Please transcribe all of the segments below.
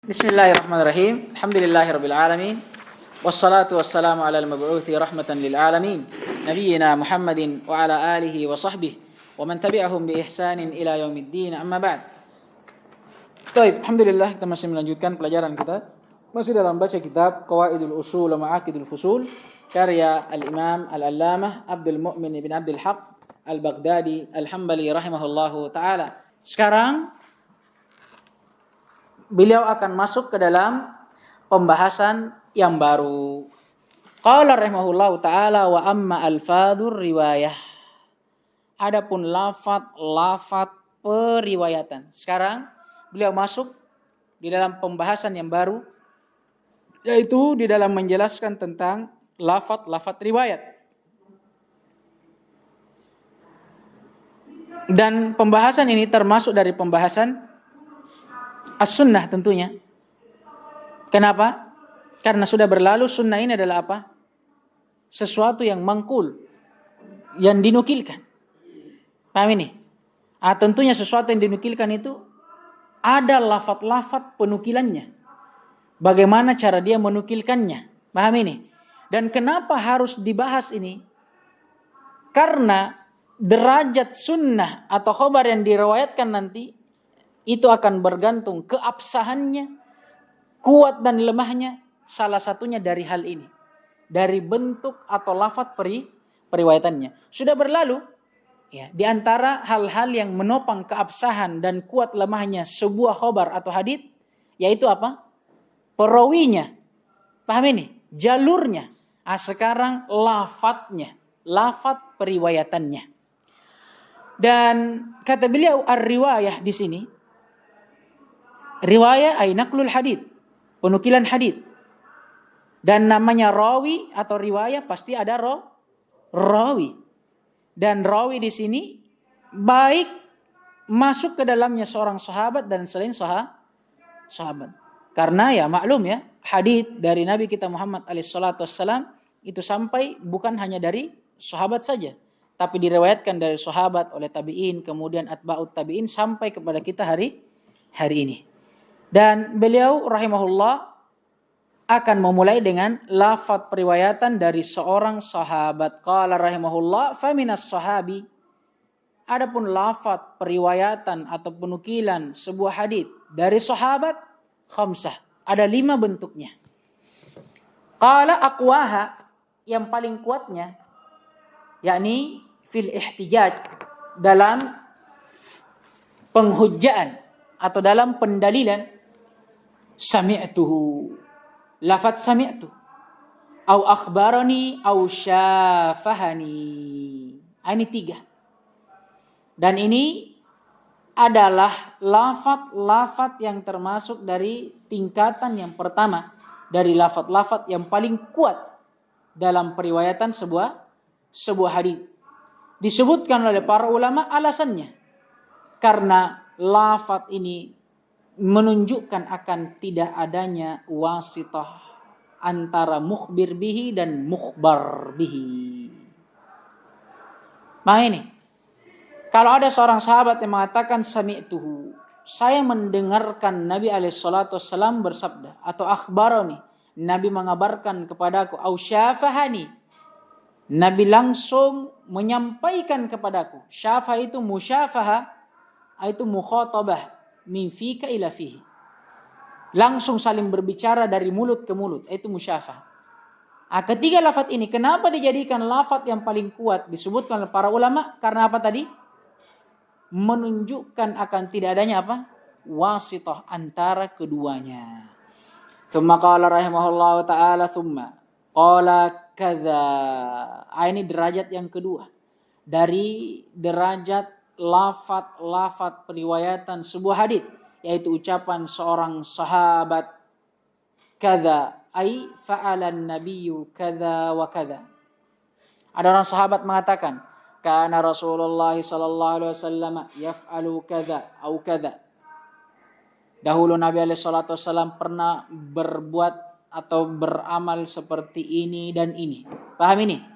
Bismillahirrahmanirrahim. Alhamdulillahirabbil alamin. Wassalatu wassalamu ala al-mab'uthi rahmatan lil alamin. Nabiyyina Muhammadin wa ala alihi wa sahbihi wa man tabi'ahum bi ihsanin ila yaumiddin. Amma ba'd. Baik, alhamdulillah kita masih melanjutkan pelajaran kita. Masih dalam baca kitab Qawaidul Ushul wa Ma'aqidul Fusul karya Al-Imam Al-Allamah Abdul Mu'min ibn Abdul Haq Al-Baghdadi Al-Hambali rahimahullahu taala. Sekarang beliau akan masuk ke dalam pembahasan yang baru. Qala rahimahullahu taala wa amma alfadhur riwayah. Adapun lafaz periwayatan. Sekarang beliau masuk di dalam pembahasan yang baru, yaitu di dalam menjelaskan tentang lafaz riwayat. Dan pembahasan ini termasuk dari pembahasan as-sunnah tentunya. Kenapa? Karena sudah berlalu sunnah ini adalah apa? Sesuatu yang mangkul, yang dinukilkan. Paham ini? Tentunya sesuatu yang dinukilkan itu ada lafaz penukilannya. Bagaimana cara dia menukilkannya? Paham ini? Dan kenapa harus dibahas ini? Karena derajat sunnah atau khabar yang diriwayatkan nanti itu akan bergantung keabsahannya, kuat dan lemahnya, salah satunya dari hal ini. Dari bentuk atau lafaz periwayatannya. Sudah berlalu, ya, di antara hal-hal yang menopang keabsahan dan kuat lemahnya sebuah khabar atau hadits, yaitu apa? Perawinya. Paham ini? Jalurnya. Sekarang lafadznya, lafaz periwayatannya. Dan kata beliau ar-riwayah di sini, riwayah ay naqlul hadits, penukilan hadits. Dan namanya rawi atau riwayah pasti ada rawi. Dan rawi di sini baik masuk ke dalamnya seorang sahabat dan selain sahabat. Karena ya maklum ya, hadits dari Nabi kita Muhammad alaihissalam itu sampai bukan hanya dari sahabat saja, tapi diriwayatkan dari sahabat oleh tabi'in, kemudian atba'ut tabi'in sampai kepada kita hari ini. Dan beliau rahimahullah akan memulai dengan lafaz periwayatan dari seorang sahabat. Qala rahimahullah faminas sahabi. Adapun lafaz periwayatan atau penukilan sebuah hadits dari sahabat khamsah. Ada 5 bentuknya. Qala aqwaha, yang paling kuatnya yakni fil ihtijaj, dalam penghujjaan atau dalam pendalilan, sami'tuhu, lafaz sami'tu, au akhbarani au syafahani. Ini 3. Dan ini adalah lafaz yang termasuk dari tingkatan yang pertama dari lafaz yang paling kuat dalam periwayatan sebuah hadits. Disebutkan oleh para ulama alasannya. Karena lafaz ini menunjukkan akan tidak adanya wasitah antara mukhbir bihi dan mukhbar bihi. Nah ini, kalau ada seorang sahabat yang mengatakan sami'tuhu, saya mendengarkan Nabi alaihissalam bersabda, atau akhbarani, Nabi mengabarkan kepadaku, au syafahani, Nabi langsung menyampaikan kepadaku. Syafa itu musyafaha, itu mukhatabah min fika ila fihi. Langsung saling berbicara dari mulut ke mulut, itu musyafah. Ketiga lafaz ini kenapa dijadikan lafaz yang paling kuat disebutkan oleh para ulama? Karena apa tadi? Menunjukkan akan tidak adanya apa? Wasithah antara keduanya. Tsumma qala rahimahullahu taala tsumma qala kadza. Ini derajat yang kedua dari derajat lafaz periwayatan sebuah hadits, yaitu ucapan seorang sahabat, kadza ai fa'alan nabiyyu kadza wa kadza. Ada orang sahabat mengatakan, kana Rasulullah sallallahu alaihi wasallam yaf'alu kadza au kadza. Dahulu Nabi alaihi salatu wasallam pernah berbuat atau beramal seperti ini dan ini. Paham ini?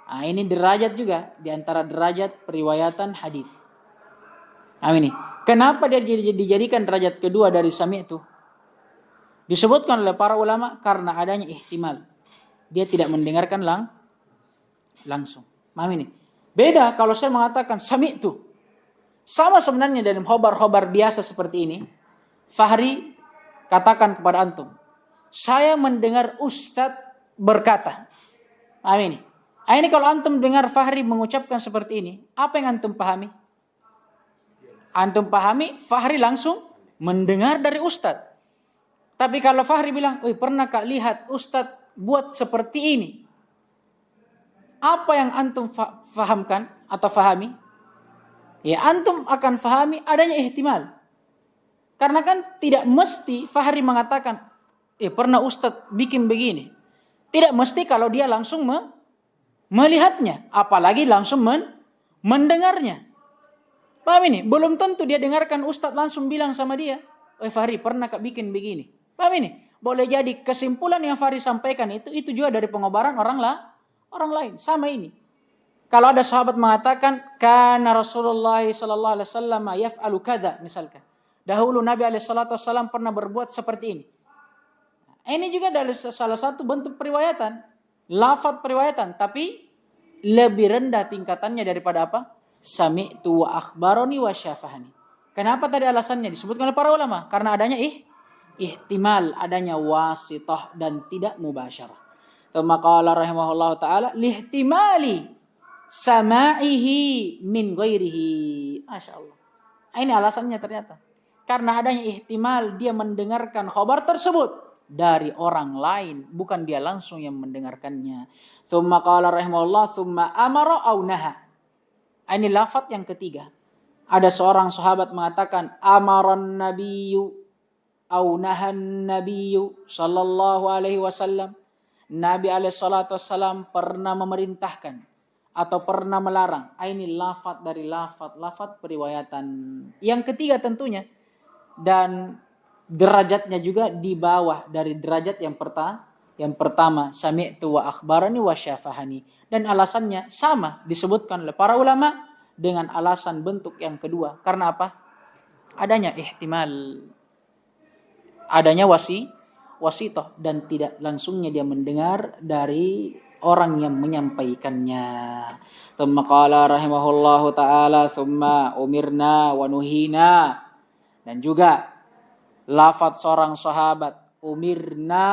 Ini derajat juga di antara derajat periwayatan hadits. Ini. Kenapa dia dijadikan derajat kedua dari sami'tu? Disebutkan oleh para ulama karena adanya ihtimal. Dia tidak mendengarkan langsung. Paham ini? Beda kalau saya mengatakan sami'tu. Sama sebenarnya dari khobar-khobar biasa seperti ini. Fahri katakan kepada antum, saya mendengar Ustadz berkata. Paham ini? Ini kalau antum dengar Fahri mengucapkan seperti ini, apa yang antum pahami? Antum pahami Fahri langsung mendengar dari Ustadz. Tapi kalau Fahri bilang, pernah kak lihat Ustadz buat seperti ini? Apa yang antum fahamkan atau fahami? Ya antum akan fahami adanya ihtimal. Karena kan tidak mesti Fahri mengatakan, pernah Ustadz bikin begini. Tidak mesti kalau dia langsung melihatnya. Apalagi langsung mendengarnya. Paham ini? Belum tentu dia dengarkan Ustadz langsung bilang sama dia, Fahri pernah kak bikin begini. Paham ini? Boleh jadi kesimpulan yang Fahri sampaikan itu juga dari pengobaran orang lain. Sama ini. Kalau ada sahabat mengatakan, kana Rasulullah sallallahu alaihi wasallam yaf'alu kadza misalkan. Dahulu Nabi alaihi salatu wasallam pernah berbuat seperti ini. Ini juga dari salah satu bentuk periwayatan, lafaz periwayatan, tapi lebih rendah tingkatannya daripada apa? Sami'tu wa akhbarani wa syafahani. Kenapa tadi alasannya disebutkan oleh para ulama? Karena adanya ihtimal, adanya wasithah dan tidak mubasyarah. Tsumma qala rahimahullah taala lihtimali sama'ihi min ghairihi. Masyaallah. Ini alasannya ternyata. Karena adanya ihtimal dia mendengarkan khabar tersebut dari orang lain, bukan dia langsung yang mendengarkannya. Tsumma qala rahimahullah tsumma amara au naha. Ini lafaz yang ketiga. Ada seorang sahabat mengatakan amaran nabiyyu au nahan nabiyyu sallallahu alaihi wasallam. Nabi alaihi salatu wasallam pernah memerintahkan atau pernah melarang. Ini lafaz dari lafaz periwayatan. Yang ketiga tentunya dan derajatnya juga di bawah dari derajat yang pertama sami'tu wa akhbarani wa syafahani, dan alasannya sama disebutkan oleh para ulama dengan alasan bentuk yang kedua. Karena apa? Adanya ihtimal, adanya wasithah dan tidak langsungnya dia mendengar dari orang yang menyampaikannya. Tsumma qala rahimahullahu taala tsumma umirna wa nuhina. Dan juga lafaz seorang sahabat umirna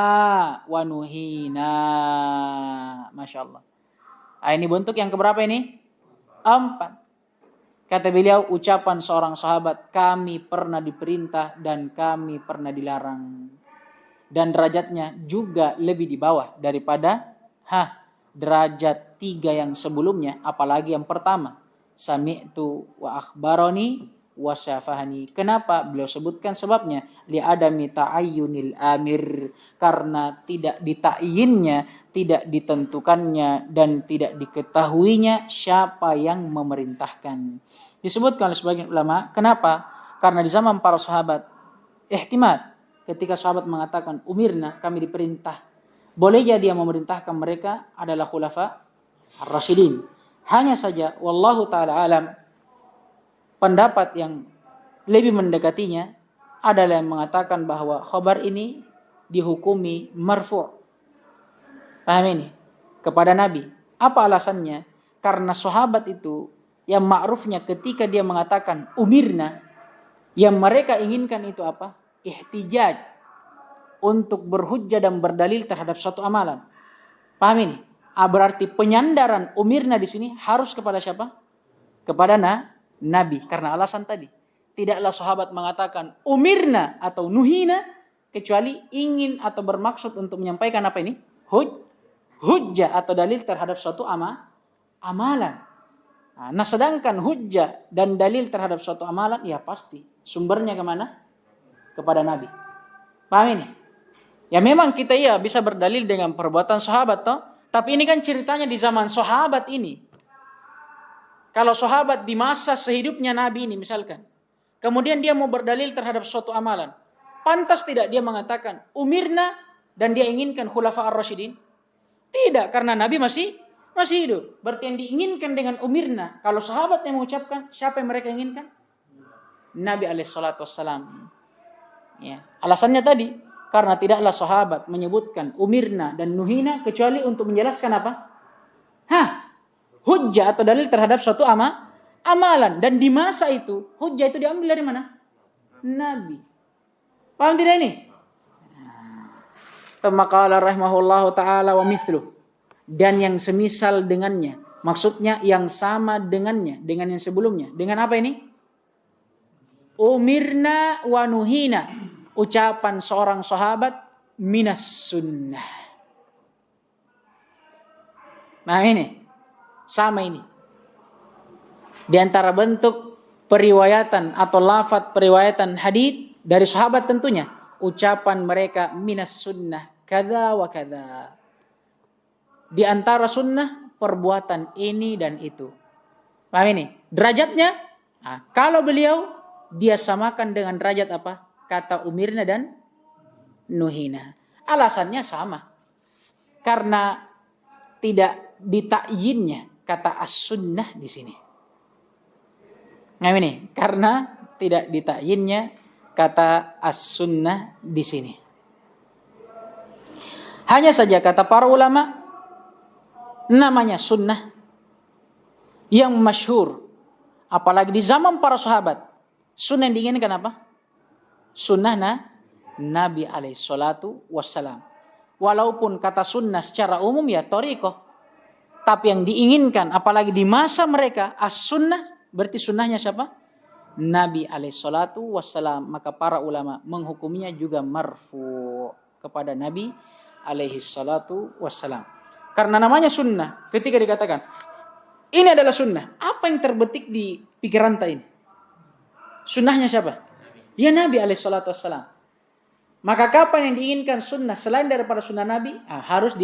wa nuhina. Masya Allah. Ini bentuk yang keberapa ini? 4. Kata beliau ucapan seorang sahabat, kami pernah diperintah dan kami pernah dilarang. Dan derajatnya juga lebih di bawah daripada derajat 3 yang sebelumnya, apalagi yang pertama sami'tu wa akhbarani wa syafahani. Kenapa beliau sebutkan sebabnya? Li adami ta'ayyunil amir, karena tidak ditakyinnya, tidak ditentukannya dan tidak diketahuinya siapa yang memerintahkan. Disebutkan oleh sebagian ulama, kenapa? Karena di zaman para sahabat ihtimal, ketika sahabat mengatakan umirna, kami diperintah, boleh jadi yang memerintahkan mereka adalah khulafa ar-rasyidin. Hanya saja wallahu taala alam, pendapat yang lebih mendekatinya adalah yang mengatakan bahwa khabar ini dihukumi marfu'. Paham ini? Kepada Nabi. Apa alasannya? Karena sahabat itu yang ma'rufnya ketika dia mengatakan umirna, yang mereka inginkan itu apa? Ihtijaj, untuk berhujjah dan berdalil terhadap suatu amalan. Paham ini? Berarti penyandaran umirna di sini harus kepada siapa? Kepada Nabi, karena alasan tadi. Tidaklah sahabat mengatakan umirna atau nuhina kecuali ingin atau bermaksud untuk menyampaikan apa ini? Hujjah atau dalil terhadap suatu amalan. Nah, sedangkan hujjah dan dalil terhadap suatu amalan, ya pasti sumbernya kemana? Kepada Nabi. Paham ini? Ya memang kita bisa berdalil dengan perbuatan sahabat toh, tapi ini kan ceritanya di zaman sahabat ini. Kalau sahabat di masa sehidupnya Nabi ini misalkan, kemudian dia mau berdalil terhadap suatu amalan, pantas tidak dia mengatakan umirna dan dia inginkan khulafa ar-rasyidin? Tidak, karena Nabi masih hidup. Berarti yang diinginkan dengan umirna, kalau sahabat yang mengucapkan, siapa yang mereka inginkan? Nabi alaihissalatu wassalam. Ya, alasannya tadi, Karena tidaklah sahabat menyebutkan umirna dan nuhina kecuali untuk menjelaskan apa? Hujjah atau dalil terhadap suatu amalan. Dan di masa itu, hujjah itu diambil dari mana? Nabi. Paham tidak ini? Tsumma qala rahimahullahu ta'ala wa mithluh. Dan yang semisal dengannya. Maksudnya yang sama dengannya. Dengan yang sebelumnya. Dengan apa ini? Umirna wa nuhina. Ucapan seorang sahabat minas sunnah. Nah ini. Sama ini. Di antara bentuk periwayatan atau lafaz periwayatan hadits dari sahabat tentunya. Ucapan mereka minas sunnah. Kada wa kada. Di antara sunnah perbuatan ini dan itu. Paham ini? Derajatnya, kalau beliau dia samakan dengan derajat apa? Kata umirna dan nuhina. Alasannya sama. Karena tidak ditakyinnya kata as-sunnah di sini. Nah ini, karena tidak ditakyinnya kata as-sunnah di sini. Hanya saja kata para ulama, namanya sunnah yang masyhur, apalagi di zaman para sahabat. Sunnah yang diinginkan apa? Sunnah Nabi alaihi salatu wassalam. Walaupun kata sunnah secara umum ya thariqah, tapi yang diinginkan apalagi di masa mereka as-sunnah, berarti sunnahnya siapa? Nabi alaihi salatu wassalam. Maka para ulama menghukuminya juga marfu kepada Nabi alaihi salatu wassalam. Karena namanya sunnah, ketika dikatakan ini adalah sunnah, apa yang terbetik di pikiran kita ini? Sunnahnya siapa? Ya Nabi alaihi salatu wassalam. Maka kapan yang diinginkan sunnah selain daripada sunnah Nabi, harus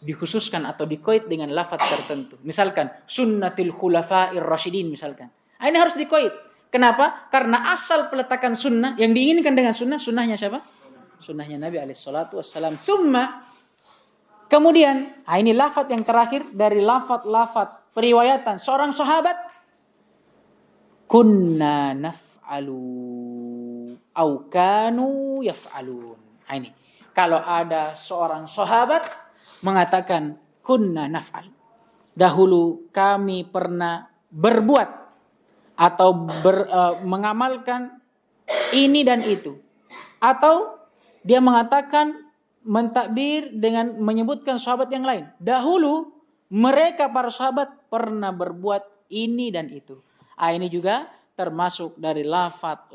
dikhususkan atau dikoid dengan lafaz tertentu. Misalkan sunnatil khulafa'ir rasyidin misalkan. Ini harus dikoid. Kenapa? Karena asal peletakan sunnah yang diinginkan dengan sunnah, sunnahnya siapa? Sunnahnya Nabi alaihi salatu wassalam. Summa, kemudian, ini lafaz yang terakhir dari lafaz periwayatan seorang sahabat. Kunna naf'alu au kanu yaf'alun. Ini. Kalau ada seorang sahabat mengatakan kunna naf'al. Dahulu kami pernah berbuat atau mengamalkan ini dan itu. Atau dia mengatakan mentakbir dengan menyebutkan sahabat yang lain. Dahulu mereka para sahabat pernah berbuat ini dan itu. Ini juga termasuk dari lafaz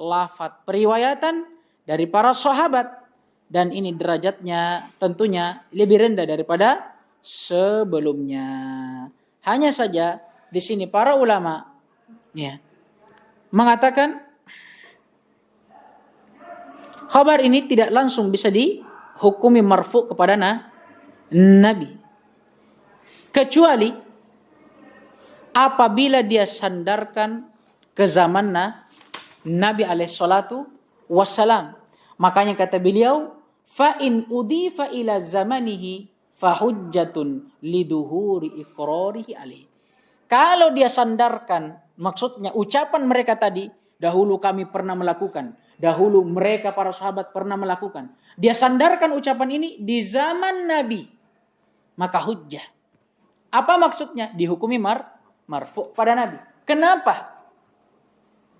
periwayatan dari para sahabat. Dan ini derajatnya tentunya lebih rendah daripada sebelumnya. Hanya saja di sini para ulama mengatakan khabar ini tidak langsung bisa dihukumi marfu kepada Nabi. Kecuali apabila dia sandarkan ke zaman Nabi alaihi salatu wassalam. Makanya kata beliau, fa in udhifa ila zamanihi fa hujjatun liduhuri iqrarihi alaihi. Kalau dia sandarkan, maksudnya ucapan mereka tadi, dahulu kami pernah melakukan, dahulu mereka para sahabat pernah melakukan. Dia sandarkan ucapan ini di zaman Nabi. Maka hujjah. Apa maksudnya? Dihukumi marfu pada Nabi. Kenapa?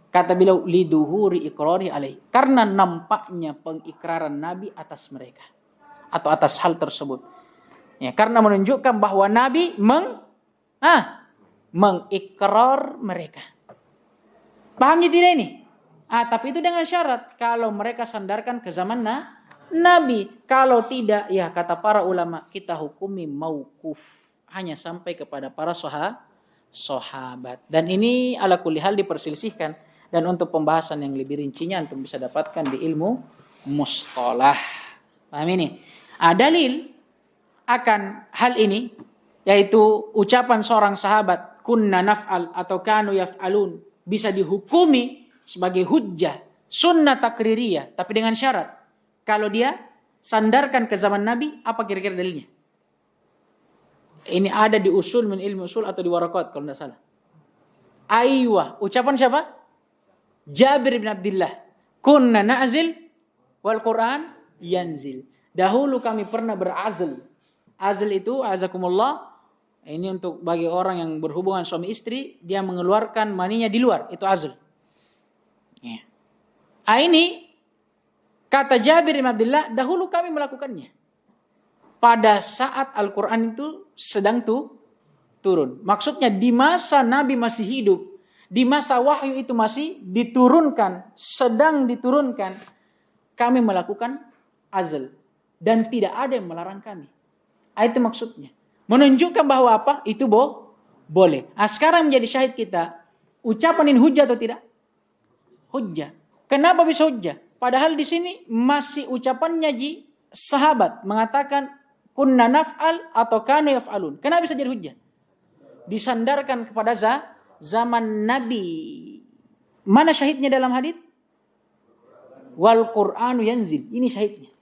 Kata beliau, liduhuri iqrari alaih. Karena nampaknya pengikraran Nabi atas mereka. Atau atas hal tersebut. Ya, karena menunjukkan bahwa Nabi mengikrar mereka. Pahamnya tidak ini? Tapi itu dengan syarat. Kalau mereka sandarkan ke zaman Nabi. Kalau tidak, ya kata para ulama, kita hukumi mauquf. Hanya sampai kepada para sahabat. Dan ini ala kulli hal diperselisihkan. Dan untuk pembahasan yang lebih rincinya antum bisa dapatkan di ilmu mustalah. Paham ini? Dalil akan hal ini yaitu ucapan seorang sahabat kunna naf'al atau kanu yaf'alun bisa dihukumi sebagai hujjah sunnah takririyah, tapi dengan syarat kalau dia sandarkan ke zaman Nabi. Apa kira-kira dalilnya? Ini ada di usul min ilmu usul atau di waraqat kalau tidak salah. Aywa, ucapan siapa? Jabir bin Abdullah. Kunna na'zil wal Quran yanzil. Dahulu kami pernah berazl. Azl itu azakumullah, ini untuk bagi orang yang berhubungan suami istri, dia mengeluarkan maninya di luar, itu azl. Ya. Ini kata Jabir bin Abdullah, dahulu kami melakukannya. Pada saat Al-Quran itu sedang turun. Maksudnya di masa Nabi masih hidup, di masa wahyu itu masih diturunkan, sedang diturunkan, kami melakukan azl. Dan tidak ada yang melarang kami. Itu maksudnya. Menunjukkan bahwa apa? Itu boleh. Sekarang menjadi syahid kita. Ucapan ini hujjah atau tidak? Hujjah. Kenapa bisa hujjah? Padahal di sini masih ucapannya sahabat mengatakan kunna naf'al atau kanu yaf'alun. Kenapa bisa jadi hujjah? Disandarkan kepada zaman Nabi. Mana syahidnya dalam hadits? Wal Qur'anu yanzil. Ini syahidnya.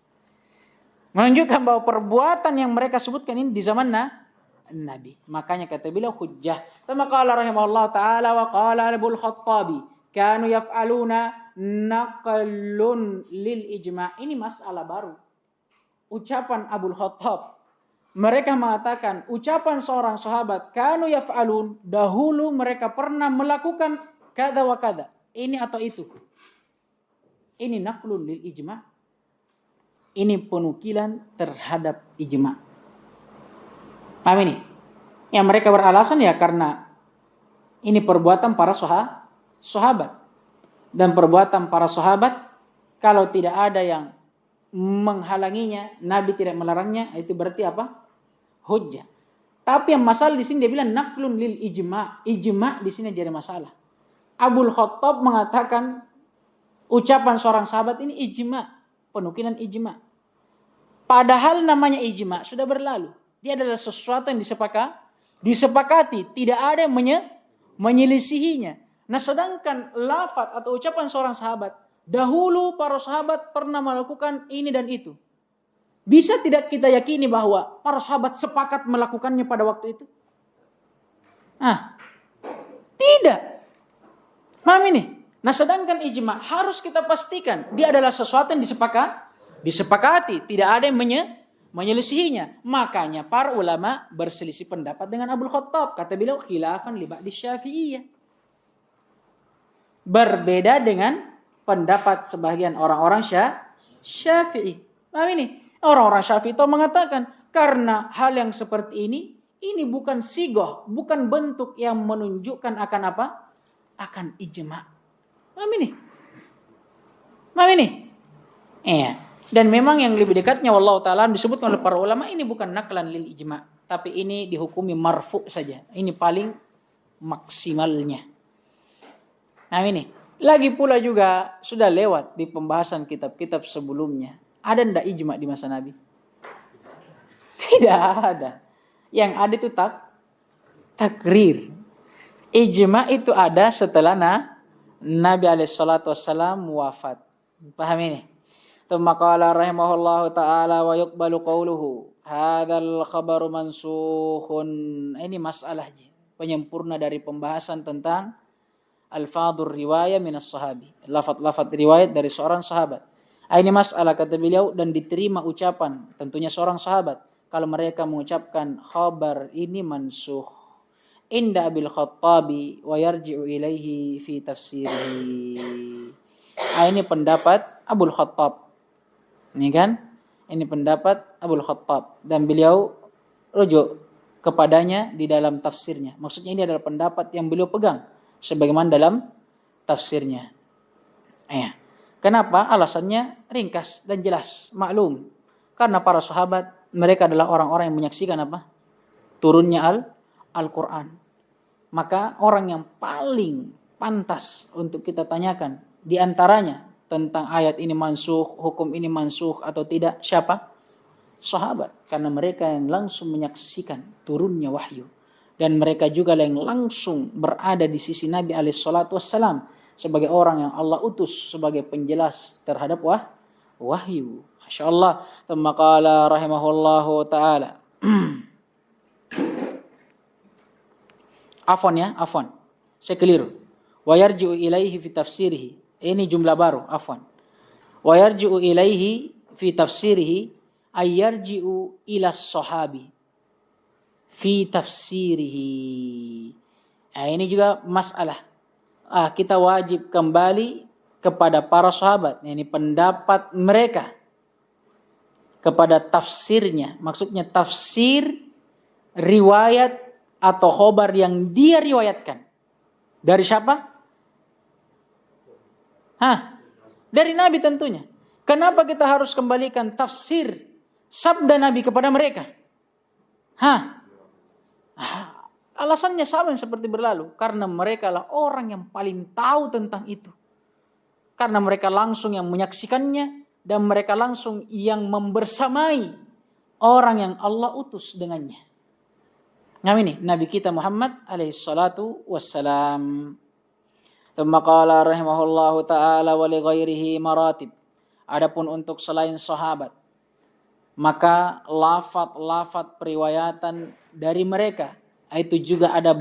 Menunjukkan bahwa perbuatan yang mereka sebutkan ini di zaman Nabi. Makanya kata beliau hujjah. Kama qala rahimahullah ta'ala wa qala Abul Khattabi kanu yaf'aluna naqlun lil ijma'. Ini masalah baru. Ucapan Abul Khattab. Mereka mengatakan ucapan seorang sahabat kanu yaf'alun, dahulu mereka pernah melakukan kada wa kada. Ini atau itu. Ini naqlun lil ijma'. Ini penukilan terhadap ijma'. Paham ini? Yang mereka beralasan ya karena ini perbuatan para sahabat. Dan perbuatan para sahabat kalau tidak ada yang menghalanginya, Nabi tidak melarangnya, itu berarti apa? Hujjah. Tapi yang masalah di sini dia bilang naqlun lil ijma'. Ijma' di sini jadi masalah. Abul Khattab mengatakan ucapan seorang sahabat ini ijma', penukilan ijma'. Padahal namanya ijma' sudah berlalu. Dia adalah sesuatu yang disepakati. Tidak ada yang menyelisihinya. Nah sedangkan lafaz atau ucapan seorang sahabat. Dahulu para sahabat pernah melakukan ini dan itu. Bisa tidak kita yakini bahwa para sahabat sepakat melakukannya pada waktu itu? Tidak. Paham ini? Nah sedangkan ijma' harus kita pastikan. Dia adalah sesuatu yang disepakati, tidak ada yang menyelisihinya. Makanya para ulama berselisih pendapat dengan Abul Khattab. Kata beliau khilafan li ba'di Syafi'iyah. Berbeda dengan pendapat sebagian orang-orang Syafi'i. Paham ini? Orang-orang Syafi'i itu mengatakan karena hal yang seperti ini bukan sigoh, bukan bentuk yang menunjukkan akan apa? Akan ijma'. Paham ini? Paham ini? Iya. Dan memang yang lebih dekatnya wallahu ta'ala disebutkan oleh para ulama ini bukan naqlan lil ijma', tapi ini dihukumi marfu' saja. Ini paling maksimalnya. Nah ini, lagi pula juga sudah lewat di pembahasan kitab-kitab sebelumnya. Ada ndak ijma' di masa Nabi? Tidak ada. Yang ada itu takrir. Ijma' itu ada setelah Nabi SAW wafat. Paham ini? ثم قال رحمه الله تعالى ويقبل قوله هذا الخبر منسوخ. Ini masalahnya penyempurna dari pembahasan tentang alfadhur riwayah minas sahabi, lafaz-lafaz riwayat dari seorang sahabat. Ini masalah kata beliau dan diterima ucapan tentunya seorang sahabat kalau mereka mengucapkan khabar ini mansukh inda Abil Khattabi wa yarji'u ilaihi fi tafsirihi. Ini pendapat Abul Khattab. Ini kan, ini pendapat Abul Khattab dan beliau rujuk kepadanya di dalam tafsirnya. Maksudnya ini adalah pendapat yang beliau pegang sebagaimana dalam tafsirnya. Kenapa? Alasannya ringkas dan jelas, maklum. Karena para sahabat mereka adalah orang-orang yang menyaksikan apa? Turunnya Al-Quran. Maka orang yang paling pantas untuk kita tanyakan di antaranya tentang ayat ini mansukh, hukum ini mansukh atau tidak, siapa? Sahabat. Karena mereka yang langsung menyaksikan turunnya wahyu. Dan mereka juga yang langsung berada di sisi Nabi SAW sebagai orang yang Allah utus sebagai penjelas terhadap wahyu. Masya Allah. Thumma qala rahimahullahu ta'ala. Afwan. Saya keliru. Wa yarji'u ilaihi fi tafsirihi. Ini jumlah baru, afwan. Wa yarji'u ilaihi fi tafsirihi ayyarji'u ila sahabi fi tafsirihi. Nah, ini juga masalah. Kita wajib kembali kepada para sahabat. Ini pendapat mereka kepada tafsirnya. Maksudnya tafsir riwayat atau khobar yang dia riwayatkan. Dari siapa? Dari Nabi tentunya. Kenapa kita harus kembalikan tafsir sabda Nabi kepada mereka? Alasannya sama yang seperti berlalu. Karena mereka lah orang yang paling tahu tentang itu. Karena mereka langsung yang menyaksikannya. Dan mereka langsung yang membersamai orang yang Allah utus dengannya. Nah ini Nabi kita Muhammad alaihi salatu wassalam. Tsumma qala rahimahullahu ta'ala wa li ghairihi maratib. Adapun untuk selain sahabat, maka lafaz-lafaz periwayatan dari mereka itu juga ada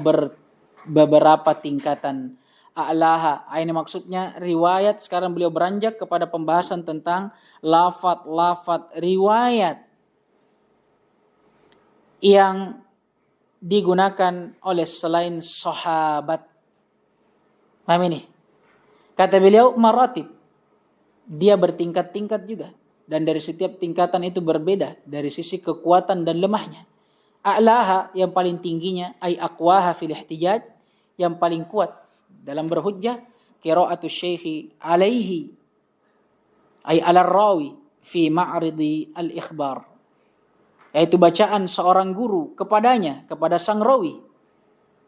beberapa tingkatan. A'laha, ini maksudnya riwayat. Sekarang beliau beranjak kepada pembahasan tentang lafaz-lafaz riwayat yang digunakan oleh selain sahabat. Paham ini? Kata beliau maratib. Dia bertingkat-tingkat juga. Dan dari setiap tingkatan itu berbeda dari sisi kekuatan dan lemahnya. A'laha, yang paling tingginya, ay aqwaha fil ihtijaj, yang paling kuat dalam berhujjah, qira'atu syekhi alaihi ay ala rawi fi ma'ridi al-ikhbar, yaitu bacaan seorang guru kepadanya, kepada sang rawi.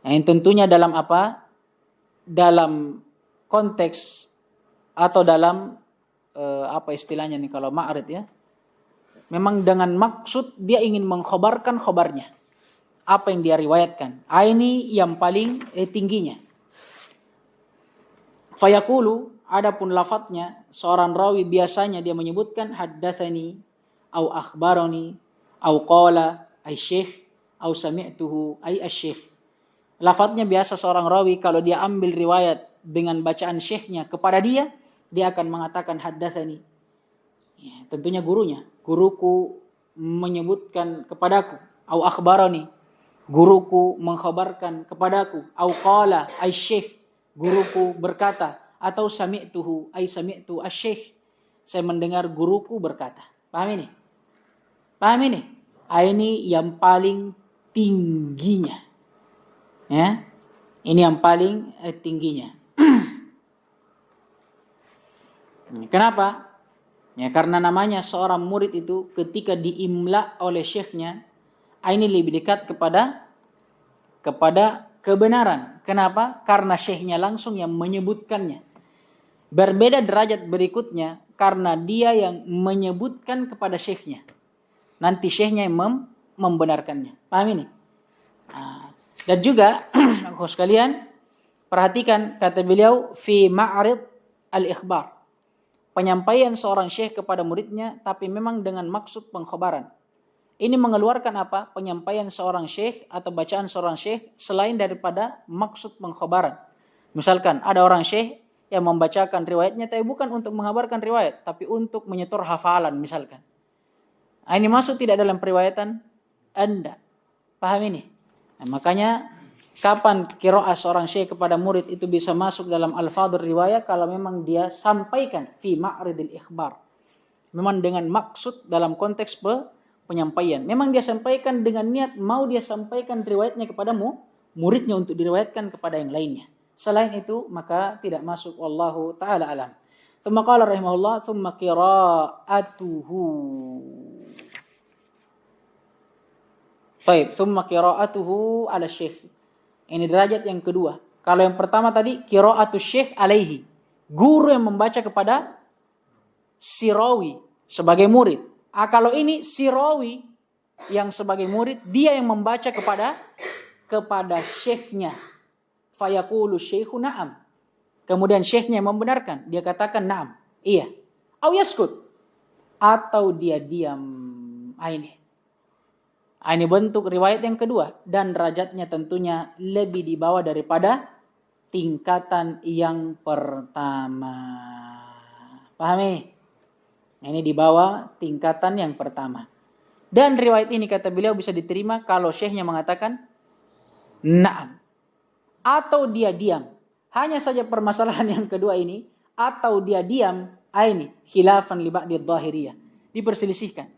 Yang tentunya dalam apa? Dalam konteks atau dalam apa istilahnya nih kalau ma'rid ya. Memang dengan maksud dia ingin mengkhabarkan khabarnya. Apa yang dia riwayatkan. Ini yang paling tingginya. Fayaqulu, adapun lafadznya, seorang rawi biasanya dia menyebutkan haddatsani au akhbarani au qala ay syekh au sami'tuhu ay asy-syekh. Lafadznya biasa seorang rawi kalau dia ambil riwayat dengan bacaan syekhnya kepada dia akan mengatakan haddatsani. Ya, tentunya gurunya. Guruku menyebutkan kepadaku. Au akhbarani. Guruku mengkhabarkan kepadaku. Au qala ay syekh. Guruku berkata. Atau sami'tuhu ay sami'tu asy-syekh. Saya mendengar guruku berkata. Paham ini? Paham ini? Ini yang paling tingginya. Ya. Ini yang paling tingginya. Kenapa? Ya, karena namanya seorang murid itu ketika diimla oleh syekhnya, ini lebih dekat kepada kebenaran. Kenapa? Karena syekhnya langsung yang menyebutkannya. Berbeda derajat berikutnya karena dia yang menyebutkan kepada syekhnya. Nanti syekhnya yang membenarkannya. Paham ini? Dan juga, sekalian, perhatikan kata beliau, fi ma'rid al-ikhbar. Penyampaian seorang syekh kepada muridnya, tapi memang dengan maksud pengkhabaran. Ini mengeluarkan apa? Penyampaian seorang syekh atau bacaan seorang syekh selain daripada maksud pengkhabaran. Misalkan ada orang syekh yang membacakan riwayatnya, tapi bukan untuk mengabarkan riwayat, tapi untuk menyetor hafalan misalkan. Ini masuk tidak dalam periwayatan Anda. Paham ini? Nah, makanya kapan qiraah seorang syekh kepada murid itu bisa masuk dalam al-fadhur riwayat kalau memang dia sampaikan fi ma'ridil ikhbar. Memang dengan maksud dalam konteks penyampaian. Memang dia sampaikan dengan niat mau dia sampaikan riwayatnya kepadamu, muridnya untuk diriwayatkan kepada yang lainnya. Selain itu maka tidak masuk, wallahu taala alam. Tsumma qala rahimahullah tsumma qira'atuhu. Baik, tsumma qira'atuhu ala syekh. Ini derajat yang kedua. Kalau yang pertama tadi qira'atu syekh alaihi. Guru yang membaca kepada si rawi sebagai murid. Kalau ini si rawi yang sebagai murid, dia yang membaca kepada syekhnya. Fayaqulu syekhu na'am. Kemudian syekhnya yang membenarkan, dia katakan na'am, iya. Au yaskut, atau dia diam. Ini bentuk riwayat yang kedua, dan derajatnya tentunya lebih di bawah daripada tingkatan yang pertama. Pahami? Ini di bawah tingkatan yang pertama. Dan riwayat ini kata beliau bisa diterima kalau syekhnya mengatakan na'am. Atau dia diam. Hanya saja permasalahan yang kedua ini. Atau dia diam. Ini khilafan li ba'di dhahiriyah. Diperselisihkan.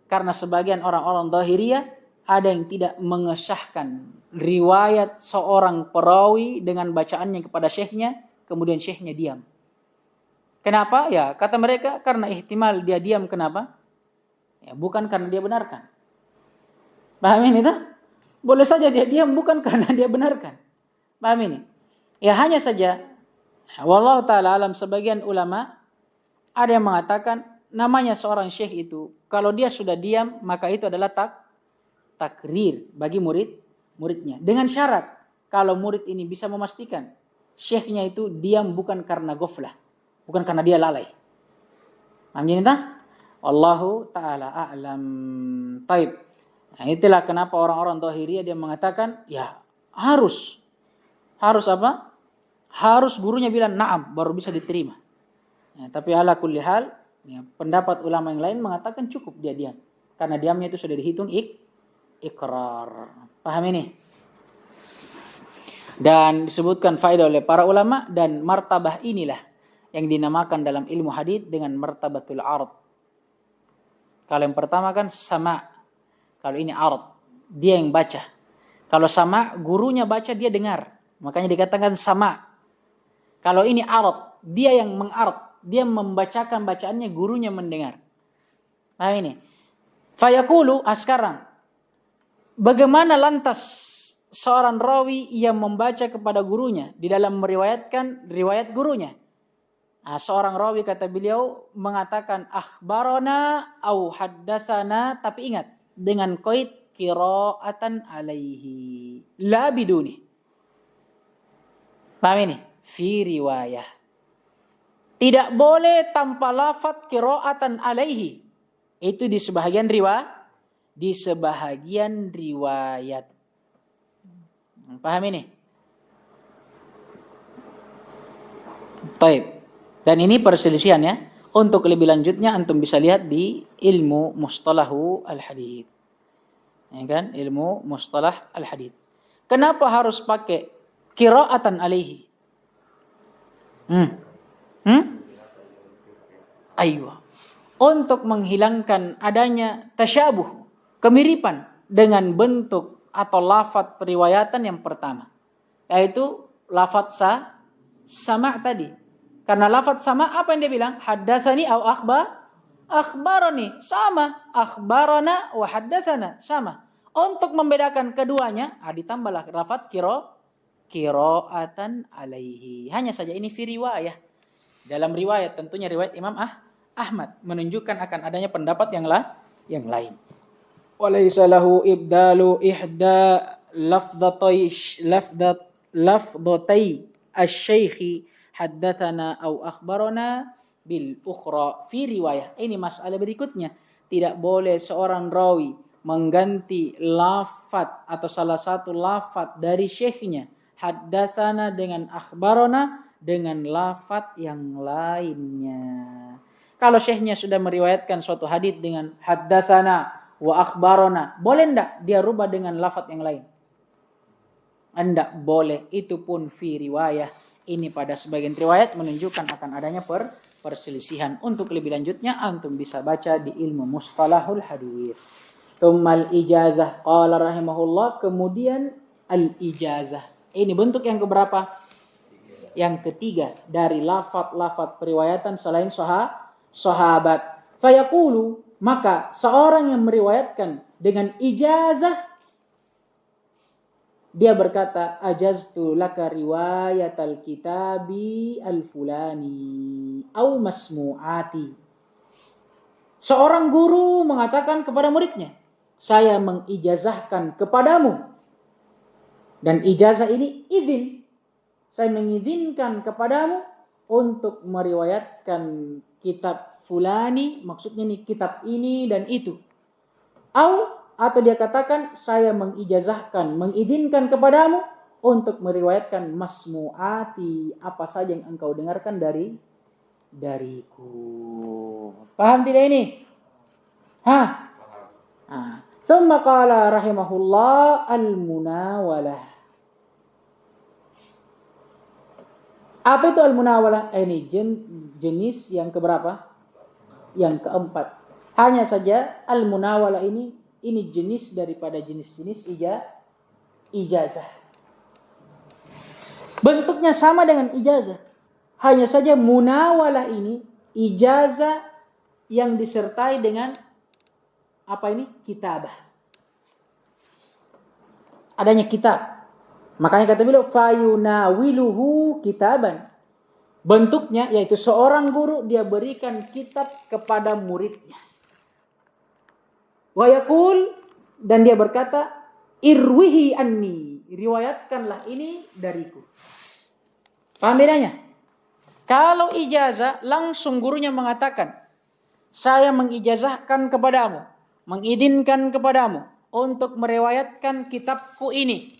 Karena sebagian orang-orang dhahiriyah ada yang tidak mengesahkan riwayat seorang perawi dengan bacaannya kepada syekhnya. Kemudian syekhnya diam. Kenapa? Ya kata mereka karena ihtimal dia diam. Kenapa? Ya, bukan karena dia benarkan. Paham ini tuh? Boleh saja dia diam bukan karena dia benarkan. Paham ini? Ya hanya saja, wallahu ta'ala alam, sebagian ulama ada yang mengatakan namanya seorang syekh itu, kalau dia sudah diam maka itu adalah takrir bagi muridnya. Dengan syarat, kalau murid ini bisa memastikan syekhnya itu diam bukan karena ghaflah, bukan karena dia lalai. Paham ini tak? Wallahu ta'ala a'lam. Taib. Nah, itulah kenapa orang-orang Dhahiriyah dia mengatakan ya harus apa? Harus gurunya bilang na'am baru bisa diterima. Ya, tapi ala kulli hal ya, pendapat ulama yang lain mengatakan cukup dia diam. Karena diamnya itu sudah dihitung ikrar. Paham ini? Dan disebutkan faedah oleh para ulama dan martabah inilah yang dinamakan dalam ilmu hadits dengan martabatul ard. Kalau yang pertama kan sama. Kalau ini ard, dia yang baca. Kalau sama, gurunya baca, dia dengar. Makanya dikatakan sama. Kalau ini ard, dia yang mengard, dia membacakan bacaannya, gurunya mendengar. Nah ini. Fayaqulu, sekarang. Bagaimana lantas seorang rawi yang membaca kepada gurunya di dalam meriwayatkan riwayat gurunya? Nah, seorang rawi kata beliau mengatakan akhbarana au haddatsana, tapi ingat dengan qaid qiraatan alaihi la biduni. Paham ini? Fi riwayah. Tidak boleh tanpa lafaz qiraatan alaihi. Itu di sebahagian riwayat. Paham ini? Baik. Dan ini perselisihan ya. Untuk lebih lanjutnya antum bisa lihat di ilmu mustalahu al-hadits. Ya kan? Ilmu mustalah al-hadits. Kenapa harus pakai qiraatan alaihi? Aywa. Untuk menghilangkan adanya tasyabuh, kemiripan dengan bentuk atau lafaz periwayatan yang pertama. Yaitu lafaz sama tadi. Karena lafaz sama apa yang dia bilang? Haddatsani au akhbarani. Sama. Akhbarana wa haddatsana. Sama. Untuk membedakan keduanya, ditambahlah lafaz qiraatan alaihi. Hanya saja ini fi riwayah. Dalam riwayat, tentunya riwayat Imam Ahmad menunjukkan akan adanya pendapat yang lain. Walaysa lahu ibdalu ihda lafdhatai asy-syaikhi haddatsana au akhbarana bil ukhra fi riwayah. Ini masalah berikutnya. Tidak boleh seorang rawi mengganti lafaz atau salah satu lafaz dari syekhnya haddatsana dengan akhbarana dengan lafaz yang lainnya. Kalau syekhnya sudah meriwayatkan suatu hadits dengan haddatsana wa akhbarana, boleh enggak dia rubah dengan lafaz yang lain? Enggak boleh. Itu pun fi riwayah. Ini pada sebagian riwayat menunjukkan akan adanya perselisihan. Untuk lebih lanjutnya antum bisa baca di ilmu mustalahul hadits. Tsummal ijazah qala rahimahullah, kemudian al ijazah. Ini bentuk yang keberapa? Yang ketiga dari lafaz-lafaz periwayatan selain sahabat. Fayaqulu, maka seorang yang meriwayatkan dengan ijazah dia berkata, ajaztu laka riwayatal kitabi al-fulani au masmu'ati. Seorang guru mengatakan kepada muridnya, saya mengijazahkan kepadamu. Dan ijazah ini izin. Saya mengizinkan kepadamu untuk meriwayatkan kitab fulani, maksudnya nih kitab ini dan itu. Atau dia katakan saya mengizinkan kepadamu untuk meriwayatkan masmu'ati, apa saja yang engkau dengarkan dariku. Paham tidak ini? Hah? Tsumma qala rahimahullah al-munawalah. Apa itu al-munawalah? Ini jenis yang keberapa? Yang keempat. Hanya saja al-munawalah ini jenis daripada jenis-jenis ijazah. Bentuknya sama dengan ijazah. Hanya saja munawalah ini ijazah yang disertai dengan apa ini? Kitabah. Adanya kitab. Makanya kata beliau fayunawiluhu kitaban. Bentuknya yaitu seorang guru dia berikan kitab kepada muridnya. Wa yaqul, dan dia berkata irwihi anni, riwayatkanlah ini dariku. Paham bedanya? Kalau ijazah langsung gurunya mengatakan, saya mengijazahkan kepadamu, mengizinkan kepadamu untuk meriwayatkan kitabku ini.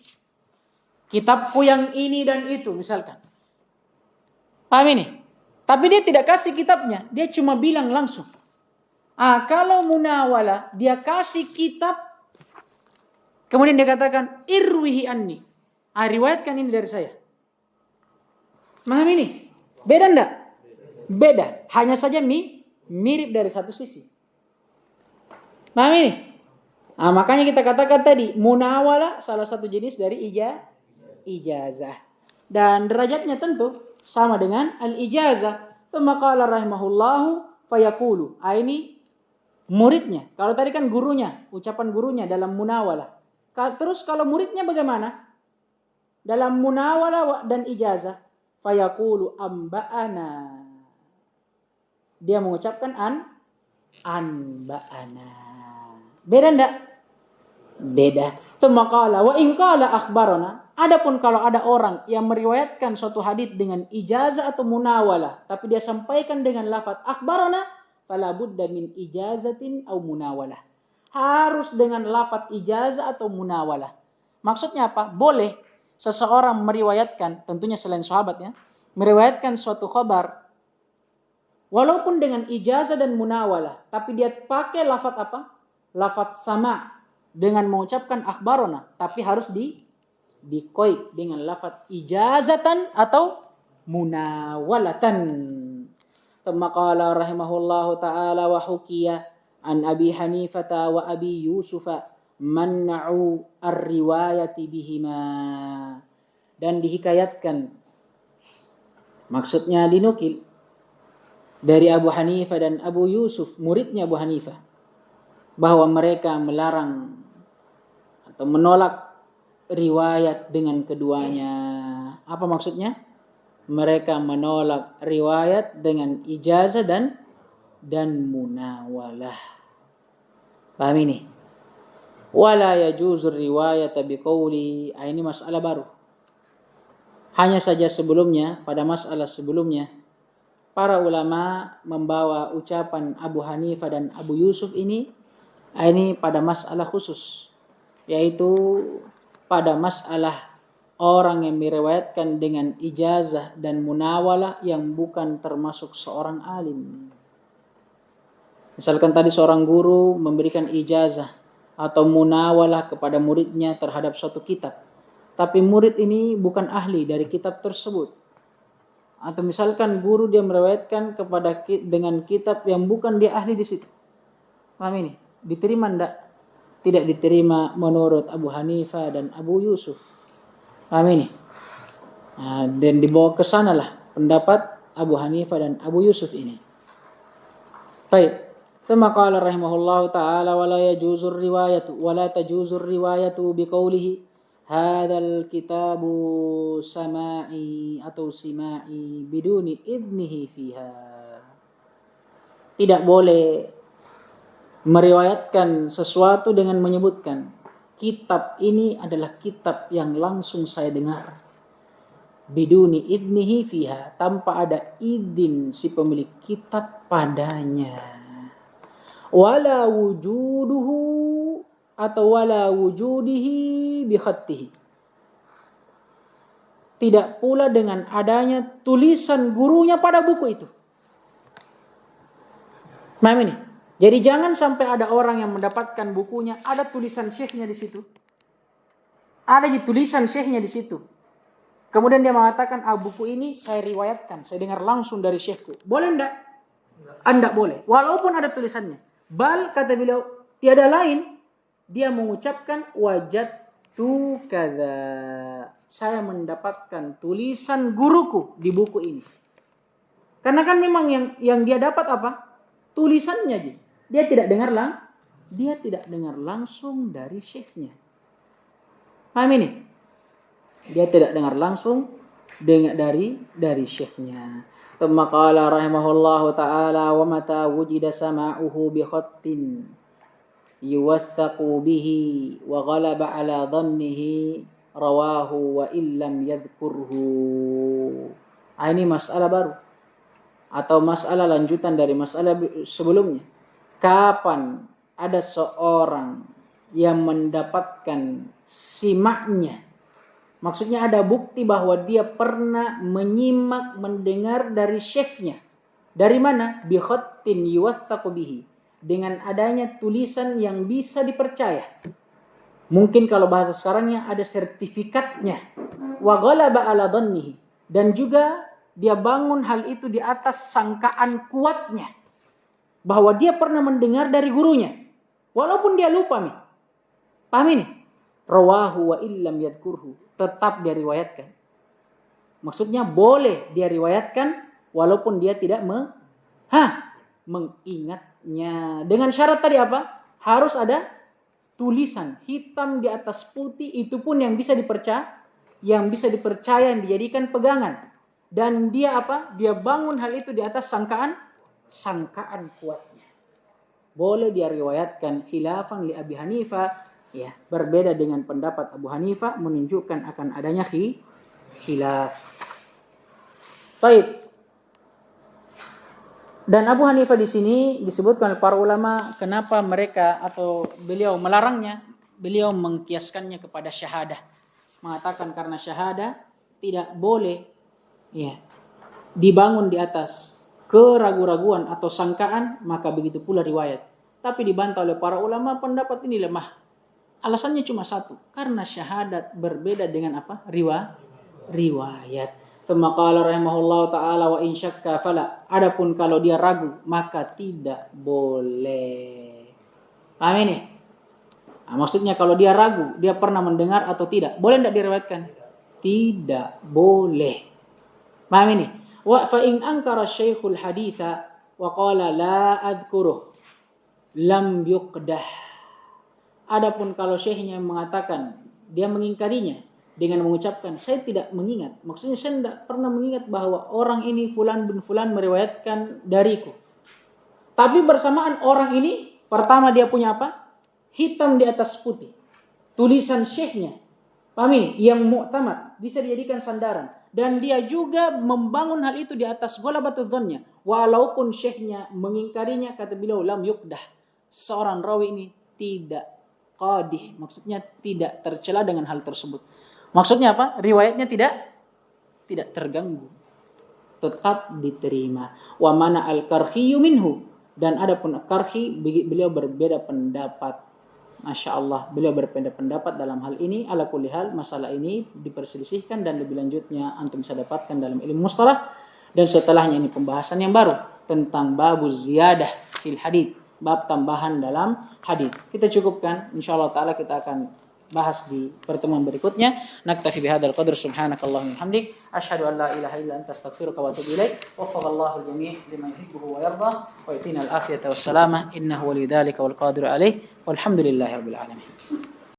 Kitabku yang ini dan itu misalkan. Paham ini? Tapi dia tidak kasih kitabnya, dia cuma bilang langsung. Kalau munawalah, dia kasih kitab, kemudian dia katakan irwihi anni, riwayatkan ini dari saya. Paham ini? Beda enggak? Beda, hanya saja mirip dari satu sisi. Paham ini? Makanya kita katakan tadi munawalah salah satu jenis dari ijazah. Dan derajatnya tentu sama dengan al-ijazah. Tsumma qala rahimahullahu fayaqulu. Ini muridnya. Kalau tadi kan gurunya, ucapan gurunya dalam munawalah. Terus kalau muridnya bagaimana? Dalam munawalah dan ijazah, fayaqulu amba'ana. Dia mengucapkan anba'ana. Beda enggak? Beda. Tsumma qala wa in qala akhbarana. Adapun kalau ada orang yang meriwayatkan suatu hadits dengan ijazah atau munawalah, tapi dia sampaikan dengan lafaz akhbarana, fala budda min ijazatin au munawalah. Harus dengan lafaz ijazah atau munawalah. Maksudnya apa? Boleh seseorang meriwayatkan, tentunya selain sahabat ya, meriwayatkan suatu khabar walaupun dengan ijazah dan munawalah, tapi dia pakai lafaz apa? Lafaz sama dengan mengucapkan akhbarana, tapi harus dikoid dengan lafaz ijazatan atau munawalatan. Tsumma qala rahimahullahu ta'ala wa hukiya an Abi Hanifah wa Abi Yusuf man'u ar-riwayati bihima. Dan dihikayatkan, maksudnya dinukil dari Abu Hanifah dan Abu Yusuf, muridnya Abu Hanifah, bahwa mereka melarang atau menolak riwayat dengan keduanya. Apa maksudnya? Mereka menolak riwayat dengan ijazah dan munawalah. Paham ini? Wala yajuzur riwayat biqauli. Ini masalah baru. Hanya saja sebelumnya, pada masalah sebelumnya, para ulama membawa ucapan Abu Hanifah dan Abu Yusuf ini pada masalah khusus, yaitu pada masalah orang yang meriwayatkan dengan ijazah dan munawalah yang bukan termasuk seorang alim. Misalkan tadi seorang guru memberikan ijazah atau munawalah kepada muridnya terhadap suatu kitab, tapi murid ini bukan ahli dari kitab tersebut. Atau misalkan guru dia meriwayatkan dengan kitab yang bukan dia ahli di situ. Paham ini? Diterima enggak? Tidak diterima menurut Abu Hanifah dan Abu Yusuf. Paham ini? Dan dibawa ke sanalah pendapat Abu Hanifah dan Abu Yusuf ini. Baik. Tsumma qala rahimahullahu ta'ala wa la yajuzur riwayatu wa la tajuzur riwayatu biqaulihi hadzal kitabu sama'i atau sima'i biduni idnihi fiha. Tidak boleh meriwayatkan sesuatu dengan menyebutkan kitab ini adalah kitab yang langsung saya dengar. Biduni idnihi fiha, tanpa ada izin si pemilik kitab padanya. Wala wujuduhu atau wala wujudihi bi khattihi. Tidak pula dengan adanya tulisan gurunya pada buku itu. Paham ini? Jadi jangan sampai ada orang yang mendapatkan bukunya, ada tulisan syekhnya di situ. Ada tulisan syekhnya di situ. Kemudian dia mengatakan, buku ini saya riwayatkan, saya dengar langsung dari syekhku. Boleh enggak? Anda boleh. Walaupun ada tulisannya. Bal, kata beliau, tiada lain. Dia mengucapkan, wajadtu kada. Saya mendapatkan tulisan guruku di buku ini. Karena kan memang yang dia dapat apa? Tulisannya aja. Dia tidak dengar langsung dari syekhnya. Paham ini? Dia tidak dengar langsung dari syekhnya. Thumma qala rahimahullahu ta'ala wa mata wujida sama'uhu bi khattin yuwaththaqu bihi wa ghalaba ala dhannihi rawahu wa illam yadhkurhu. Ini masalah baru atau masalah lanjutan dari masalah sebelumnya. Kapan ada seorang yang mendapatkan simaknya, maksudnya ada bukti bahwa dia pernah menyimak, mendengar dari syekhnya. Dari mana? Bi khattin yuwaththaqu bihi, dengan adanya tulisan yang bisa dipercaya. Mungkin kalau bahasa sekarangnya ada sertifikatnya. Wa ghalaba ala dhannihi, dan juga dia bangun hal itu di atas sangkaan kuatnya bahwa dia pernah mendengar dari gurunya, walaupun dia lupa nih. Paham ini? Rawahu wa illam yadhkurhu, tetap dia riwayatkan. Maksudnya boleh dia riwayatkan walaupun dia tidak mengingatnya. Dengan syarat tadi apa? Harus ada tulisan hitam di atas putih, itu pun yang bisa dipercaya, yang dijadikan pegangan. Dan dia apa? Dia bangun hal itu di atas sangkaan kuatnya. Boleh dia riwayatkan. Khilafan li Abi Hanifah, ya, berbeda dengan pendapat Abu Hanifah, menunjukkan akan adanya khilaf. Baik. Dan Abu Hanifah di sini disebutkan oleh para ulama kenapa mereka atau beliau melarangnya. Beliau mengkiaskannya kepada syahadah, mengatakan karena syahadah tidak boleh, ya, dibangun di atas keraguan-raguan atau sangkaan, maka begitu pula riwayat. Tapi dibantah oleh para ulama, pendapat ini lemah. Alasannya cuma satu, karena syahadat berbeda dengan apa? Riwayat. Tsumma qala rahimahullahu ta'ala wa in syakka fala. Adapun kalau dia ragu, maka tidak boleh. Paham ini? Maksudnya kalau dia ragu, dia pernah mendengar atau tidak, boleh tidak diriwayatkan? Tidak boleh. Paham ini? Wa fa in ankara syekhul haditha wa qala la adhkuruh lam yuqdah. Adapun kalau syekhnya mengatakan, dia mengingkarinya dengan mengucapkan saya tidak mengingat, maksudnya saya tidak pernah mengingat bahwa orang ini fulan bin fulan meriwayatkan dariku. Tapi bersamaan orang ini pertama dia punya apa? Hitam di atas putih, tulisan syekhnya. Paham ini? Yang mu'tamad, bisa dijadikan sandaran. Dan dia juga membangun hal itu di atas ghalabatudz dzannya. Walaupun syekhnya mengingkarinya, kata beliau lam yuqdah. Seorang rawi ini tidak qadih, maksudnya tidak tercela dengan hal tersebut. Maksudnya apa? Riwayatnya tidak terganggu, tetap diterima. Wa mana al-Karhi minhu, dan adapun Karhi beliau berbeda pendapat. Masya Allah, beliau berbeda pendapat dalam hal ini. Ala kulli hal, masalah ini diperselisihkan dan lebih lanjutnya antum bisa dapatkan dalam ilmu mustalah. Dan setelahnya ini pembahasan yang baru tentang babuz ziyadah fil hadits, bab tambahan dalam hadits. Kita cukupkan, insyaallah taala kita akan bahas di pertemuan berikutnya. Naktafi bihadzal qadr, subhanakallahumma hamdik, asyhadu an la ilaha illa anta, astaghfiruka wa atubu ilaik. Waffaqallahu al-jami' liman yuhibbu wa yarda, wa yatina al-afiyata was salamah, innahu waliyyu dzalika wal qadiru alaih, walhamdulillahi rabbil alamin.